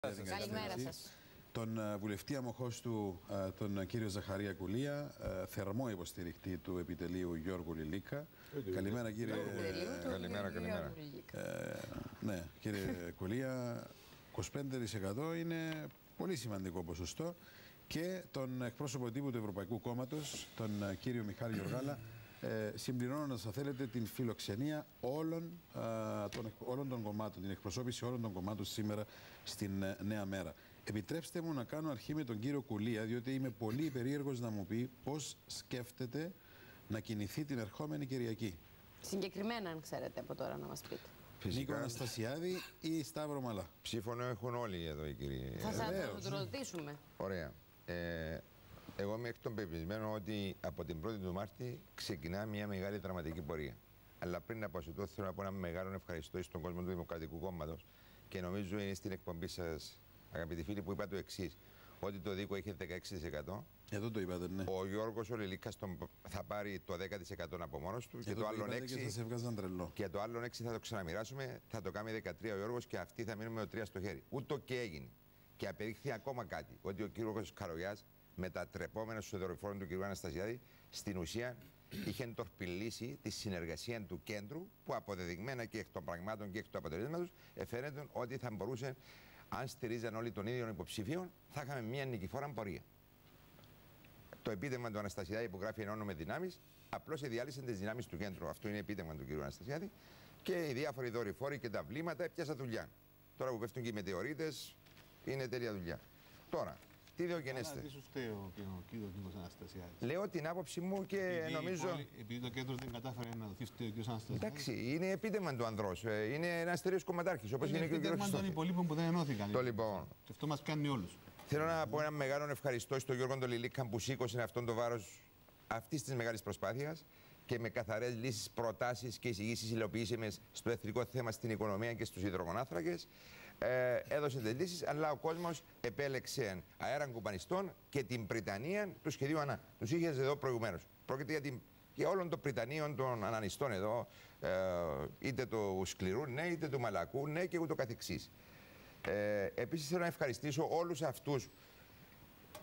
Καλημέρα σας. Τον βουλευτή αμοχώς του, τον κύριο Ζαχαρία Κουλία, θερμό υποστηρικτή του επιτελείου Γιώργου Λιλίκα. Καλημέρα κύριε. Καλημέρα. Ναι, κύριε Κουλία, 25% είναι πολύ σημαντικό ποσοστό. Και τον εκπρόσωπο τύπου του Ευρωπαϊκού Κόμματος, τον κύριο Μιχάλη Γεωργάλα, συμπληρώνοντας, αν θέλετε, την φιλοξενία όλων των κομμάτων, την εκπροσώπηση όλων των κομμάτων σήμερα στην Νέα Μέρα. Επιτρέψτε μου να κάνω αρχή με τον κύριο Κουλία, διότι είμαι πολύ περίεργος να μου πει πώς σκέφτεται να κινηθεί την ερχόμενη Κυριακή. Συγκεκριμένα, αν ξέρετε από τώρα, να μας πείτε. Νίκο Αναστασιάδη ή Σταύρο Μαλά? Ψήφωνο έχουν όλοι εδώ οι κύριοι. Θα σας το ρωτήσουμε. Ωραία. Εγώ είμαι εκ των πεπισμένων ότι από την 1η του Μάρτη ξεκινά μια μεγάλη δραματική πορεία. Αλλά πριν από αυτό, θέλω να πω ένα μεγάλο ευχαριστώ στον κόσμο του Δημοκρατικού Κόμματος και νομίζω είναι στην εκπομπή σας, αγαπητοί φίλοι, που είπα το εξής: ότι το Δίκο είχε 16%. Εδώ το είπατε, ναι. Ο Γιώργος ο Λιλίκας θα πάρει το 10% από μόνος του και το άλλο 6%. Και το άλλο 6% θα το ξαναμοιράσουμε, θα το κάνει 13% ο Γιώργος και αυτοί θα μείνουμε με το 3% στο χέρι. Ούτω και έγινε. Και απεδείχθη ακόμα κάτι: ότι ο κύριος Καρογιάς, μετατρεπόμενος στο δορυφόρο του κ. Αναστασιάδη, στην ουσία είχε τορπιλήσει τη συνεργασία του κέντρου, που αποδεδειγμένα και εκ των πραγμάτων και εκ του αποτελέσματος εφαίνεται ότι θα μπορούσε, αν στηρίζαν όλοι τον ίδιο υποψήφιο, θα είχαμε μια νικηφόρα πορεία. Το επίτευγμα του Αναστασιάδη που γράφει ενώνουμε δυνάμεις, απλώς διάλυσε τις δυνάμεις του κέντρου. Αυτό είναι επίτευγμα του κ. Αναστασιάδη. Και οι διάφοροι δορυφόροι και τα βλήματα έπιασαν δουλειά. Τώρα που πέφτουν και οι μετεωρίτες, είναι τέλεια δουλειά. Τώρα, τι διογενέστε? Τι σου φταίει ο κύριος Νίκος Αναστασιάδης? Λέω την άποψη μου και επειδή νομίζω. Επειδή το κέντρο δεν κατάφερε να δοθεί φταίει ο κύριος Αναστασιάδης. Εντάξει, είναι επίτευγμα του ανδρός. Είναι ένας τελείως κομματάρχης. Όπως είναι και ο κύριος Χριστόφι. Είναι των υπολείπων που δεν ενώθηκαν. Το λοιπόν. Και αυτό μας κάνει όλους. Θέλω να πω ένα μεγάλο ευχαριστώ στον Γιώργο τον Λιλίκα που σήκωσε αυτόν το βάρος αυτής της μεγάλης προσπάθειας και με καθαρές λύσεις, προτάσεις και εισηγήσεις υλοποιήσαμε στο εθνικό θέμα, στην οικονομία και στους υδρογονάθρακες. Έδωσε τις λύσεις, αλλά ο κόσμος επέλεξε αέραν κουπανιστών και την Πριτανία του σχεδίου ΑΝΑ. Τους είχε εδώ προηγουμένως. Πρόκειται για όλων των Πριτανίων των ανανιστών εδώ, είτε του σκληρού, ναι, είτε του μαλακού, ναι, και ούτω καθεξής. Επίσης θέλω να ευχαριστήσω όλους αυτούς,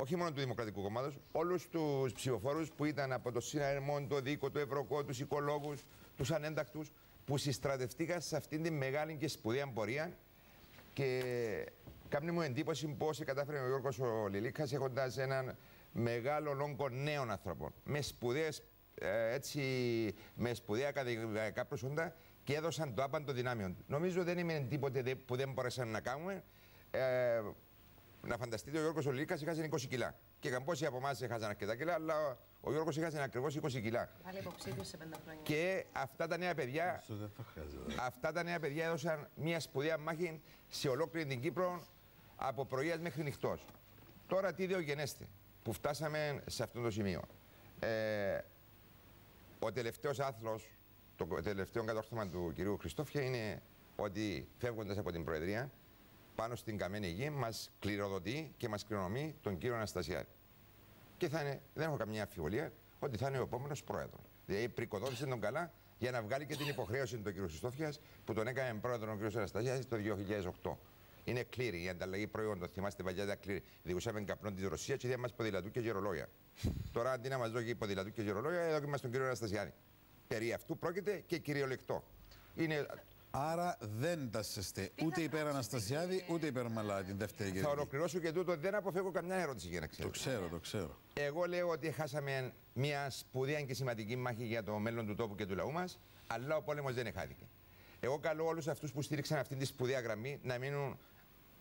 όχι μόνο του Δημοκρατικού Κόμματος, όλους τους ψηφοφόρους που ήταν από το Συναρμό, το Δίκο, το Ευρωκό, τους οικολόγους, τους ανέντακτους, που συστρατευτήκαν σε αυτήν την μεγάλη και σπουδαία πορεία. Και κάνει μου εντύπωση πώς κατάφερε ο Γιώργος ο Λιλίκας, έχοντας έναν μεγάλο λόγκο νέων ανθρώπων με σπουδαία ακαδημαϊκά προσόντα και έδωσαν το άπαντο δυνάμεων. Νομίζω δεν είναι τίποτε που δεν μπορέσαμε να κάνουμε. Να φανταστείτε, ο Γιώργος ο Λιλίκας έχασε 20 κιλά. Και καμπόσοι από εμάς έχασαν αρκετά κιλά, αλλά ο Γιώργος έχασε ακριβώς 20 κιλά. Πάλι υποψήφιος σε 5 χρόνια. Και αυτά τα νέα παιδιά έδωσαν μια σπουδαία μάχη σε ολόκληρη την Κύπρο από πρωίας μέχρι νυχτός. Τώρα τι διογενέστε που φτάσαμε σε αυτό το σημείο? Ο τελευταίος άθλος, το τελευταίο κατόρθωμα του κυρίου Χριστόφια είναι ότι φεύγοντας από την Προεδρία, πάνω στην καμένη γη μας κληροδοτεί και μας κληρονομεί τον κύριο Αναστασιάδη. Και θα είναι, δεν έχω καμία αμφιβολία, ότι θα είναι ο επόμενος πρόεδρος. Δηλαδή πρικοδότησε τον καλά για να βγάλει και την υποχρέωση του κύριο Χριστόφιας που τον έκανε πρόεδρο ο κύριος Αναστασιάδης το 2008. Είναι κλήρη η ανταλλαγή προϊόντων. Θυμάστε παλιά τα κλήρη. Διούσαμε καπνό τη Ρωσία και δεν μας ποδηλατού και γερολόγια. Τώρα αντί να μας δώσει ποδηλατού και γερολόγια, εδώ είμαστε τον κύριο Αναστασιάδη. Περί αυτού πρόκειται και κυριολεκτό. Είναι... Άρα δεν τάσσεστε ούτε υπέρ Αναστασιάδη ούτε υπέρ Μαλά την δεύτερη Κυριακή. Θα ολοκληρώσω και τούτο, δεν αποφεύγω καμιά ερώτηση για να ξέρω. Το ξέρω. Εγώ λέω ότι χάσαμε μια σπουδαία και σημαντική μάχη για το μέλλον του τόπου και του λαού μας, αλλά ο πόλεμος δεν εχάθηκε. Εγώ καλώ όλους αυτούς που στήριξαν αυτή τη σπουδαία γραμμή να μείνουν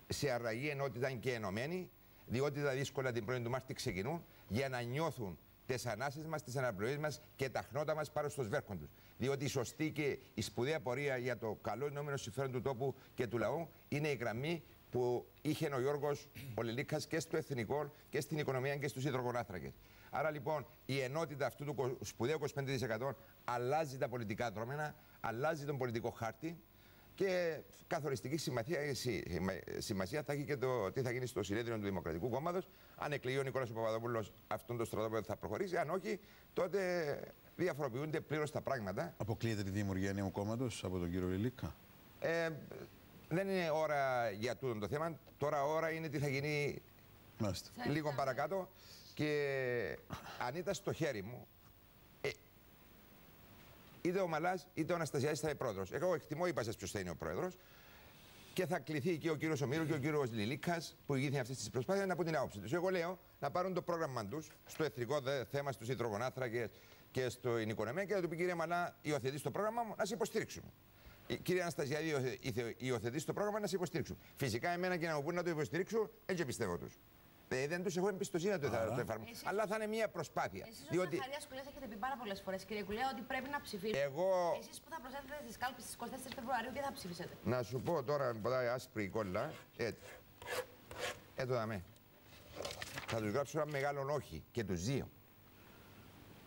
σε αραγή ενότητα και ενωμένοι, διότι τα δύσκολα την 1η του Μάρτη ξεκινούν, για να νιώθουν τις ανάσες μας, τις αναπληρωές μας και τα χνότα μας πάνω στο σβέρκον τους. Διότι η σωστή και η σπουδαία πορεία για το καλό ενόμενο συμφέρον του τόπου και του λαού είναι η γραμμή που είχε ο Γιώργος ο Λιλίκας και στο εθνικό και στην οικονομία και στους υδρογονάθρακες. Άρα λοιπόν η ενότητα αυτού του σπουδαίου 25% αλλάζει τα πολιτικά δρόμενα, αλλάζει τον πολιτικό χάρτη και καθοριστική σημασία θα έχει και το τι θα γίνει στο συνέδριο του Δημοκρατικού Κόμματος. Αν εκλεγεί ο Νικόλας Παπαδόπουλος, αυτόν τον στρατόπεδο θα προχωρήσει. Αν όχι, τότε διαφοροποιούνται πλήρως τα πράγματα. Αποκλείεται τη δημιουργία νέου κόμματος από τον κύριο Λιλίκα? δεν είναι ώρα για τούτο το θέμα. Τώρα ώρα είναι τι θα γίνει λίγο παρακάτω. Και αν ήταν στο χέρι μου, είτε ο Μαλάς είτε ο Αναστασιάδης θα είναι πρόεδρος. Εγώ εκτιμώ, είπα σας ποιος θα είναι ο πρόεδρος. Και θα κληθεί και ο κύριος Ομήρου και ο κύριος Λιλίκας που ηγήθηκαν αυτές τις προσπάθειες να πούν την άποψη τους. Εγώ λέω να πάρουν το πρόγραμμα τους στο εθνικό θέμα, στους υδρογονάθρακες και στην οικονομία και να του πει: κύριε Μαλά, υιοθετείς το πρόγραμμα μου, να σε υποστηρίξουμε. Κύριε Αναστασιάδη, υιοθετείς το πρόγραμμα, να σε υποστηρίξουμε. Φυσικά, εμένα και να μου πούν να το υποστηρίξω, έτσι πιστεύω τους. Δεν τους έχω εμπιστοσύνη να το εφαρμόσω. Αλλά θα είναι μια προσπάθεια. Εσείς ως Ζαχαρίας Κουλιάς έχετε πει πάρα πολλές φορές, κύριε Κουλιά, ότι πρέπει να ψηφίσετε. Εσείς που θα προσθέτετε στις κάλπες στις 24 Φεβρουαρίου, τι θα ψηφίσετε? Να σου πω τώρα, ποτέ άσπρη κόλλα, έτσι. Έτω δαμέ. Θα τους γράψω ένα μεγάλο όχι και τους δύο.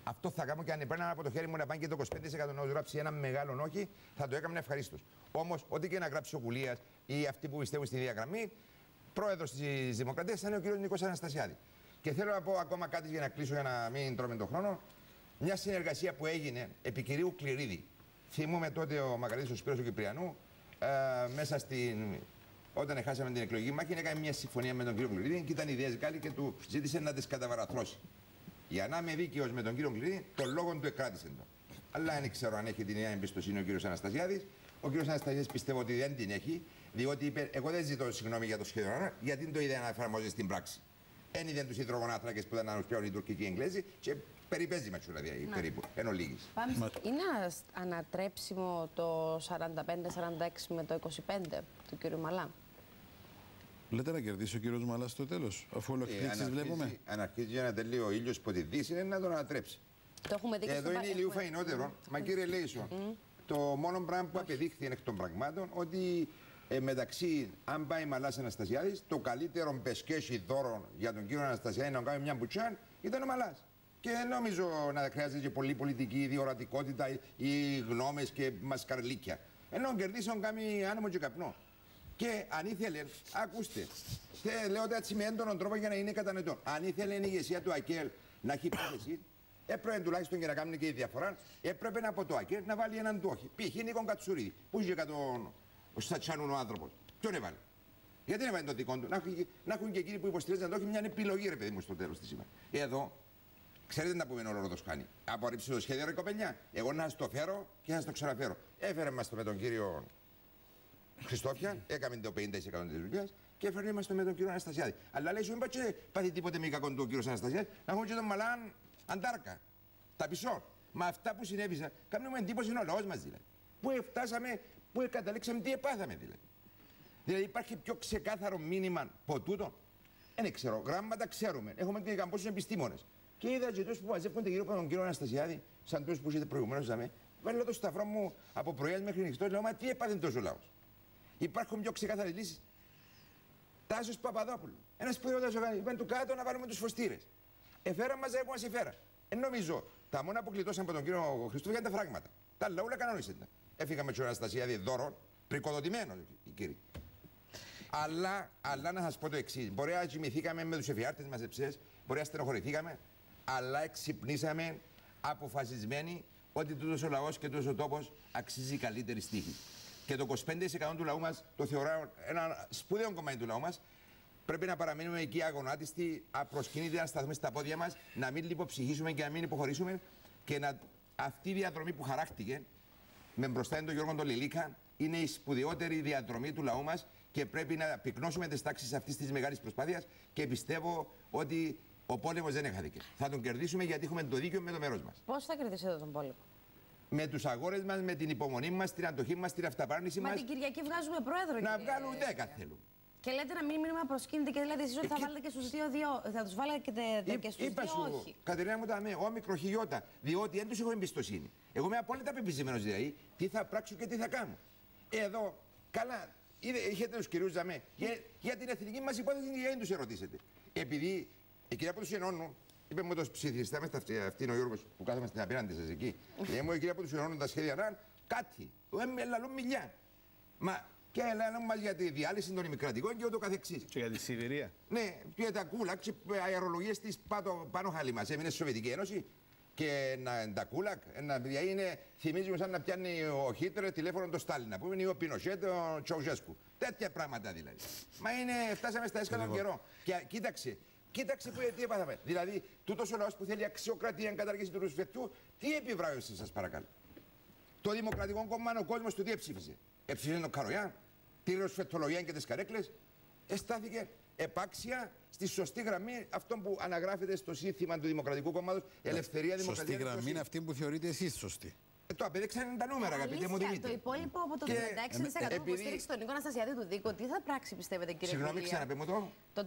Αυτό θα κάνω και αν έπαιρναν από το χέρι μου να πάνε και το 25% να γράψει ένα μεγάλο όχι, θα το έκανα ευχαρίστως. Όμως, ό,τι και να γράψει ο Κουλίας ή αυτοί που πιστεύουν στη διαγραμμή, πρόεδρος της Δημοκρατίας θα είναι ο κ. Νίκος Αναστασιάδη. Και θέλω να πω ακόμα κάτι για να κλείσω, για να μην τρώμε τον χρόνο. Μια συνεργασία που έγινε επί κυρίου Κληρίδη. Θυμούμε τότε ο Μακαρίτης ο Σπύρος του Κυπριανού, μέσα όταν χάσαμε την εκλογική μάχη, έκανε μια συμφωνία με τον κύριο Κληρίδη και ήταν ιδέες Γάλλη και του ζήτησε να τις καταβαραθρωσει. Για να είμαι δίκαιος με τον κύριο Κληρίδη, τον λόγο του εκράτησε το. Αλλά δεν ξέρω αν έχει την νέα εμπιστοσύνη ο κύριος Αναστασιάδης. Ο κύριος Αναστασιάδης πιστεύω ότι δεν την έχει, διότι είπε: εγώ δεν ζητώ συγγνώμη για το σχέδιο, γιατί το είδε να εφαρμόζει στην πράξη. Εν είδε τους υδρογονάθρακες που ήταν να τους πιάνουν οι Τουρκικοί Εγγλέζοι και περιπέζει ματσούρα περίπου, εν ολίγης. Είναι ανατρέψιμο το 45-46 με το 25 του κύριου Μαλά? Λέτε να κερδίσει ο κύριος Μαλάς στο τέλος, αφού όλο εκπλήξεις βλέπουμε. Αν αρχίζει για να τελείω ο ήλιος που τη δύση, είναι να τον ανατρέψει. Το έχουμε δει. Εδώ είναι λίγο φαϊνότερο. Μα κύριε Λέισον, το μόνο πράγμα που απεδείχθη εκ των πραγμάτων ότι μεταξύ, αν πάει Μαλάς Αναστασιάδης, το καλύτερο μπεσκέσι δώρο για τον κύριο Αναστασιάδη να κάνει μια μπουτσάν ήταν ο Μαλάς. Και δεν νομίζω να χρειάζεται και πολύ πολιτική διορατικότητα ή γνώμες και μασκαρλίκια. Ενώ κερδίσαν κάνει άνεμο και καπνό. Και αν ήθελε, ακούστε, λέω έτσι με έντονο τρόπο για να είναι κατανοητό. Αν ήθελε η ηγεσία του ΑΚΕΛ να έχει πρόθεση, έπρεπε τουλάχιστον για να κάνουν και η διαφορά, έπρεπε από το ΑΚΕΛ να βάλει έναν του όχι. Π.χ. Νίκον Κατσουρίδη, που είχε ο Σατσάνουν ο άνθρωπος. Ποιον έβαλε? Γιατί δεν έβαλε το δικό του? Να έχουν και εκείνοι που υποστηρίζουν να το έχει μια επιλογή, ρε παιδί μου, στο τέλος της ημέρας. Εδώ, ξέρετε να πούμε ο Ρόδος Χάνη. Απορρίψει το σχέδιο, ρε κοπελιά. Εγώ να σας το φέρω και να σας το ξαναφέρω. Έφερε μας το με τον κύριο Χριστόφια, έκαμε το 50% της δουλειάς και έφερε μας το με τον κύριο Αναστασιάδη. Αλλά λέει σου, μην πάθει τίποτε μη κακό του κύριο Αναστασιάδη, να έχουμε και τον Μαλάν Αντάρκα. Τα πισώ. Μα αυτά που συνέβησαν, κάνουμε εντύπωση ο λαός μας δηλαδή. Πού φτάσαμε, πού καταλήξαμε, τι επάθαμε δηλαδή. Δηλαδή υπάρχει πιο ξεκάθαρο μήνυμα από τούτο? Δεν ξέρω, γράμματα ξέρουμε. Έχουμε και καμπόσους επιστήμονες. Και είδα και τους που μαζεύονται γύρω από τον κύριο Αναστασιάδη, σαν τους που είχατε προηγουμένως δαμε, βάλω το σταυρό μου από πρωί μέχρι νυχτό, λέω, μα τι έπαθε τόσο λαός? Υπάρχουν πιο ξεκάθαρες λύσεις. Τάσος Παπαδόπουλου. Ένας σπουδαιότατος οργανισμός. Είπαν του κάτω να βάλουμε τους φωστήρες. Εφέρα μας δεν μας εφέρα. Νομίζω τα μόνα που κλειτώσαν από τον κύριο Χριστούδη ήταν τα φράγματα. Τα άλλα όλα κανόνισαν. Έφυγαμε με Αναστασιάδη δώρο, πρικοδοτημένο οι κύριοι. Αλλά να σας πω το εξής. Μπορεί να κοιμηθήκαμε με τους εφιάρτες μας εψές, μπορεί να στενοχωρηθήκαμε, αλλά εξυπνήσαμε αποφασισμένοι ότι τούτος ο λαός και τούτος ο τόπος αξίζει καλύτερη στίχη. Και το 25% του λαού μας το θεωρώ ένα σπουδαίο κομμάτι του λαού μας. Πρέπει να παραμείνουμε εκεί αγωνάτιστοι, απροσκύνητοι, να σταθούμε στα πόδια μας, να μην λιποψυχήσουμε και να μην υποχωρήσουμε. Και αυτή η διαδρομή που χαράχτηκε με μπροστά είναι τον Γιώργο τον Λιλίκα, είναι η σπουδαιότερη διαδρομή του λαού μας και πρέπει να πυκνώσουμε τις τάξεις αυτής της μεγάλης προσπάθειας. Και πιστεύω ότι ο πόλεμος δεν έχαθηκε. Θα τον κερδίσουμε γιατί έχουμε το δίκαιο με το μέρος μας. Πώς θα κερδίσετε τον πόλεμο? Με τους αγώνες μας, με την υπομονή μας, την αντοχή μας, την αυταπάρνηση μας. Μα την Κυριακή βγάζουμε πρόεδρο. Να βγάλουν 10 θέλουν. Και λέτε να μην μείνουμε προσκύνητοι και δηλαδή εσείς ότι θα βάλετε και στους δύο, θα τους βάλετε και στους δύο όχι. Κατερίνα μου, ο μικροχιλιώτα, διότι δεν τους έχω εμπιστοσύνη. Εγώ είμαι απόλυτα πεπισμένος δηλαδή τι θα πράξω και τι θα κάνω. Εδώ, καλά, είχετε τους κυρίους Ζαμέ, για την εθνική μας υπόθεση γιατί δεν τους ερωτήσετε. Επειδή η κυρία που τους ενώνουν, είπε μου το ψηφιστά με αυτή είναι ο Γιώργος που κάθομαι στην απέναντι σας εκεί. Μου η κυρία που τους ενώνουν τα σχέδια να κάτι, λαλούν μιλιά. Μα και λένε μας για τη διάλυση των ημικρατικών και ούτω καθεξής. Και για τη Σιβηρία. Ναι, και τα κούλα, και αερολογίες της πάνω χαλή μας. Έμεινε στη Σοβιετική Ένωση και τα κούλακ. Θυμίζει μου σαν να πιάνει ο Χίτλερ τηλέφωνο το Στάλιν, που είναι ο Πινοσέ, ο Τσαουζέσκου. Τέτοια πράγματα δηλαδή. Μα φτάσαμε στα έσκα των καιρών. Και κοίταξε που τι έπαθαμε. Δηλαδή, τούτος ο λαός που θέλει αξιοκρατία, κατάργηση του ρουσφετιού, τι επιβράβευσε, σας παρακαλώ. Το Δημοκρατικό Κόμμα, ο κόσμος του τι ψήφισε. Ψήφισε τον Καρογιάν, τη ρουσφετολογία και τις καρέκλες. Στάθηκε επάξια στη σωστή γραμμή αυτό που αναγράφεται στο σύνθημα του Δημοκρατικού Κόμματος, ελευθερία, δημοκρατία. Σωστή γραμμή είναι αυτή που θεωρείτε εσείς σωστή. Το απέδειξαν τα νούμερα, αγαπητέ μου Δημήτρη. Το υπόλοιπο από το 36% που στήριξε τον Νίκο Αναστασιάδη του Δίκο, τι θα πράξει, πιστεύετε, κύριε Κουλία? Συγγνώμη, ξαναπέ μου το. Το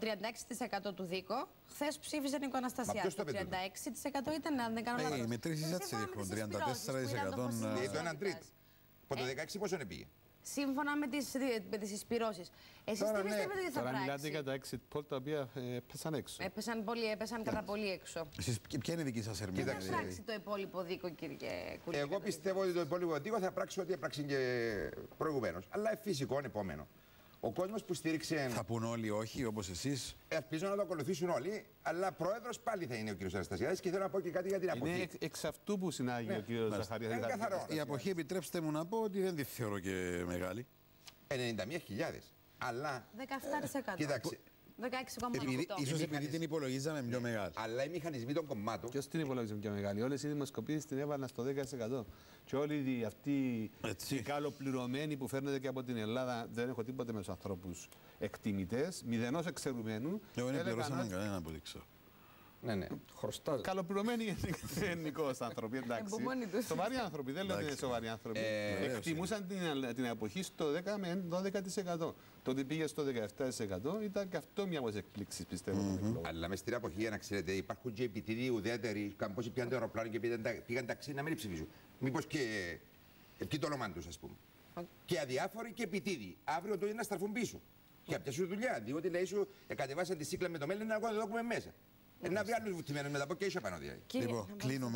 36% του Δίκο, χθες ψήφισε Νίκο Αναστασιάδη. Το 36% ήταν, αν δεν κάνω λάθος. Οι μετρήσεις έτσι δείχνουν, 34%. Το 1 τρίτο. Από το 16 πόσο πήγε. Σύμφωνα με τις εισπυρώσεις. Εσείς τι πιστεύετε ότι θα πράξει? Τώρα μιλάτε για τα exit poll τα οποία πέσαν έξω. Έπεσαν κατά πολύ έξω. Εσείς ποια είναι η δική σας ερμηνεία? Τι θα πράξει το υπόλοιπο Δίκο, κύριε Κουλία? Εγώ πιστεύω ότι το υπόλοιπο Δίκο θα πράξει ό,τι έπραξε και προηγουμένως. Αλλά φυσικό επόμενο. Ο κόσμος που στήριξε. Θα πούν όλοι όχι, όπως εσείς. Ελπίζω να το ακολουθήσουν όλοι, αλλά πρόεδρος πάλι θα είναι ο κ. Αναστασιάδης και θέλω να πω και κάτι για την αποχή. Είναι εξ αυτού που συνάγει ο κ. Ζαχαριάδης. Είναι καθαρό. Η αποχή, επιτρέψτε μου να πω ότι δεν τη θεωρώ και μεγάλη. 91.000. Αλλά. 17%. Κοίταξε. 16,8%. Ίσως επειδή την υπολογίζαμε πιο μεγάλη. Αλλά οι μηχανισμοί των κομμάτων. Ποιος την υπολογίζει πιο μεγάλη? Όλες οι δημοσκοπήσεις την έβαλαν στο 10%. Και όλοι αυτοί οι καλοπληρωμένοι που φέρνονται και από την Ελλάδα, δεν έχω τίποτε με τους ανθρώπους εκτιμητές, μηδενός εξαιρουμένου. Εγώ δεν πληρώσαμε κανένα από ό,τι ξέρω. Ναι. Χρωστά. Καλοπληρωμένοι γενικώς άνθρωποι, εντάξει. Σοβαροί άνθρωποι, δεν λέω ότι είναι σοβαροί άνθρωποι. Εκτιμούσαν την αποχή στο 10 με 12%. Το ότι πήγε στο 17% ήταν και αυτό μια από τις εκπλήξεις, πιστεύω. Αλλά με στην αποχή, να ξέρετε, υπάρχουν και επιτίδοι ουδέτεροι. Καμπόσοι πιάνουν το αεροπλάνο και πήγαν ταξί να μην ψηφίσουν. Μήπως και. Τι το όνομα τους, ας πούμε. Και αδιάφοροι και επιτίδοι. Αύριο το είναι να στραφούν πίσω. Και απ' σου δουλειά. Διότι λέει σου, κατεβάσαν τη σύκλα με το μέλλον να το δούμε μέσα. Να βγάλουν βουτυμένους μετά από και ίσια πάνω. Λοιπόν, κλείνουμε.